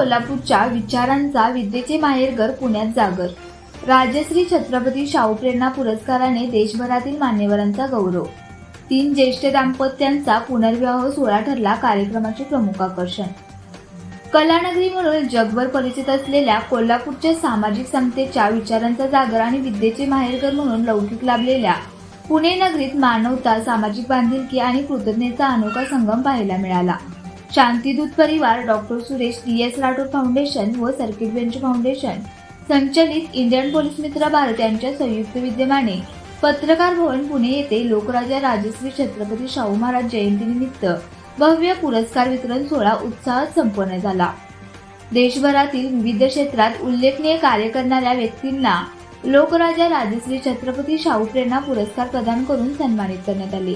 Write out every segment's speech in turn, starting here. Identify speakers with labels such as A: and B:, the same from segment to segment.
A: कोल्हापूरच्या विचारांचा विद्येचे माहेरघर पुण्यात जागर. राजश्री छत्रपती शाहू प्रेरणा पुरस्काराने देशभरातील मान्यवरांचा गौरव. 3 ज्येष्ठ दाम्पत्यांचा पुनर्विवाह सोहळा ठरला कार्यक्रमाचे प्रमुख आकर्षण. कलानगरी म्हणून जगभर परिचित असलेल्या कोल्हापूरच्या सामाजिक समतेच्या विचारांचा जागर आणि विद्येचे माहेरघर म्हणून लौकिक लाभलेल्या पुणे नगरीत मानवता, सामाजिक बांधिलकी आणि कृतज्ञतेचा अनोखा संगम पाहायला मिळाला. Shantidoot Parivar, doctor Suresh DS Rathod foundation व सर्किट बेंच फाउंडेशन संचलित इंडियन पोलीस मित्र भारत यांच्या संयुक्त विद्यमाने पत्रकार भवन पुणे येथे लोकराजा राजश्री छत्रपती शाहू महाराज जयंतीनिमित्त भव्य पुरस्कार वितरण सोहळा उत्साहात संपन्न झाला. देशभरातील विविध क्षेत्रात उल्लेखनीय कार्य करणाऱ्या व्यक्तींना लोकराजा राजश्री छत्रपती शाहू प्रेरणा पुरस्कार प्रदान करून सन्मानित करण्यात आले.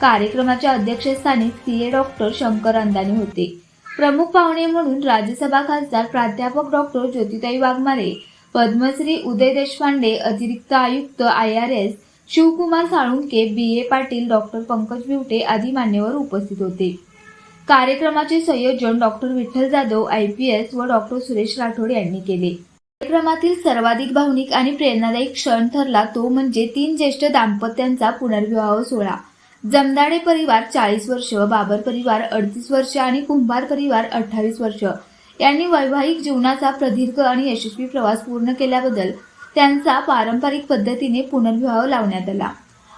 A: कार्यक्रमाच्या अध्यक्षस्थानी CA डॉक्टर शंकर अंदानी होते. प्रमुख पाहुणे म्हणून राज्यसभा खासदार प्राध्यापक डॉक्टर ज्योतिताई वाघमारे, पद्मश्री उदय देशपांडे, अतिरिक्त आयुक्त IRS Shivkumar Salunke, BA Patil, doctor Pankaj Biwate आदी मान्यवर उपस्थित होते. कार्यक्रमाचे संयोजन डॉक्टर विठ्ठल जाधव IPS व डॉक्टर सुरेश राठोड यांनी केले. कार्यक्रमातील सर्वाधिक भावनिक आणि प्रेरणादायी क्षण ठरला तो म्हणजे 3 ज्येष्ठ दाम्पत्यांचा पुनर्विवाह सोहळा. जमदाडे परिवार 40 वर्ष, बाबर परिवार 38 वर्ष आणि कुंभार परिवार 28 वर्ष यांनी वैवाहिक जीवनाचा प्रदीर्घ आणि यशस्वी प्रवास पूर्ण केल्याबद्दल त्यांचा पारंपरिक पद्धतीने पुनर्विवाह लावण्यात आला.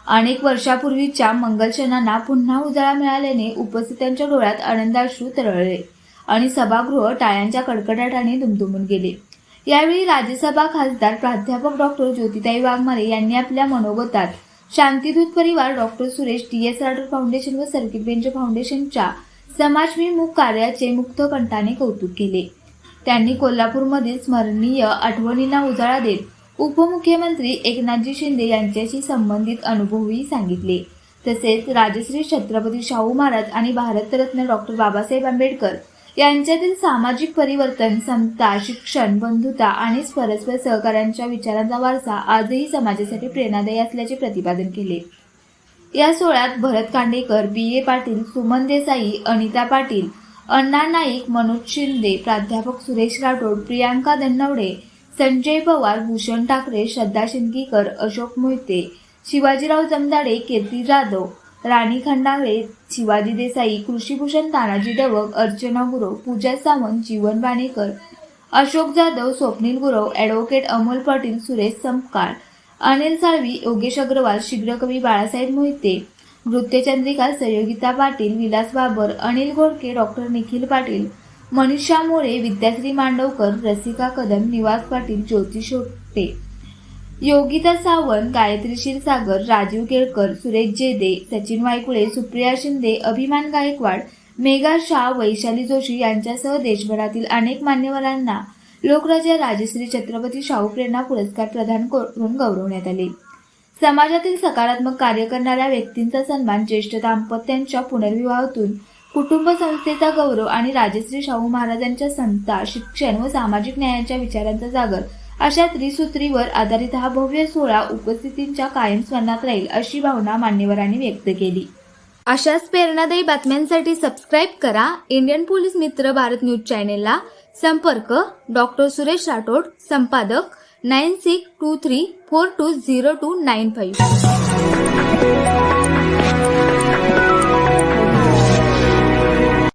A: अनेक वर्षापूर्वीच्या मंगलक्षणांना पुन्हा उजाळा मिळाल्याने उपस्थितांच्या डोळ्यात आनंदाश्रू तरळले आणि सभागृह टाळ्यांच्या कडकडाटाने दुमदुमून गेले. यावेळी राज्यसभा खासदार प्राध्यापक डॉक्टर ज्योतिताई वाघमारे यांनी आपल्या मनोगतात Shantidoot Parivar, doctor Suresh DS Rathod foundation व सर्किट बेंच फाउंडेशनच्या समाजभिमुख कार्याचे मुक्त कंठाने कौतुक केले. त्यांनी कोल्हापूरमधील स्मरणीय आठवणींना उजाळा देत उपमुख्यमंत्री एकनाथजी शिंदे यांच्याशी संबंधित अनुभवही सांगितले. तसेच राजश्री छत्रपती शाहू महाराज आणि भारतरत्न डॉक्टर बाबासाहेब आंबेडकर यांच्यातील सामाजिक परिवर्तन, समता, शिक्षण, बंधुता आणि परस्पर सहकार्याच्या विचारांचा वारसा आजही समाजासाठी प्रेरणादायी असल्याचे प्रतिपादन केले. या सोहळ्यात भरत कांडेकर, BA पाटील, सुमन देसाई, अनिता पाटील, अण्णा नाईक, मनोज शिंदे, प्राध्यापक सुरेश राठोड, प्रियांका धन्नवडे, संजय पवार, भूषण ठाकरे, श्रद्धा शिंदकीकर, अशोक मोहिते, शिवाजीराव जमदाडे, कीर्ती जाधव, राणी खंडागळे, शिवाजी देसाई, कृषीभूषण तानाजी दवक, अर्चना गुरव, पूजा सावंत, जीवन बाणेकर, अशोक जाधव, स्वप्नील गुरव, ॲडव्होकेट अमोल पाटील, सुरेश संपकाळ, अनिल साळवी, योगेश अग्रवाल, शीघ्रकवी बाळासाहेब मोहिते, नृत्यचंद्रिका सहयोगिता पाटील, विलास बाबर, अनिल घोडके, डॉक्टर निखिल पाटील, मनीषा मोरे, विद्याश्री मांडवकर, रसिका कदम, निवास पाटील, ज्योती शोटे, योगिता सावंत, गायत्री क्षीरसागर, राजीव केळकर, सुरेश जेदे, सचिन वायकुळे, सुप्रिया शिंदे, अभिमान गायकवाड, मेघा शाह, वैशाली जोशी यांच्यासह देशभरातील अनेक मान्यवरांना लोकराजा राजश्री छत्रपती शाहू प्रेरणा पुरस्कार प्रदान करून गौरवण्यात आले. समाजातील सकारात्मक कार्य करणाऱ्या व्यक्तींचा सन्मान, ज्येष्ठ दाम्पत्यांच्या पुनर्विवाहातून कुटुंब संस्थेचा गौरव आणि राजश्री शाहू महाराजांच्या समता, शिक्षण व सामाजिक न्यायाच्या विचारांचा जागर अशा त्रिसूत्रीवर आधारित हा भव्य सोहळा उपस्थितींच्या कायम स्मरणात राहील अशी भावना मान्यवरांनी व्यक्त केली. अशाच प्रेरणादायी बातम्यांसाठी सबस्क्राईब करा Indian police Mitra Bharat news चॅनेलला. संपर्क डॉक्टर सुरेश राठोड, संपादक 9623420295.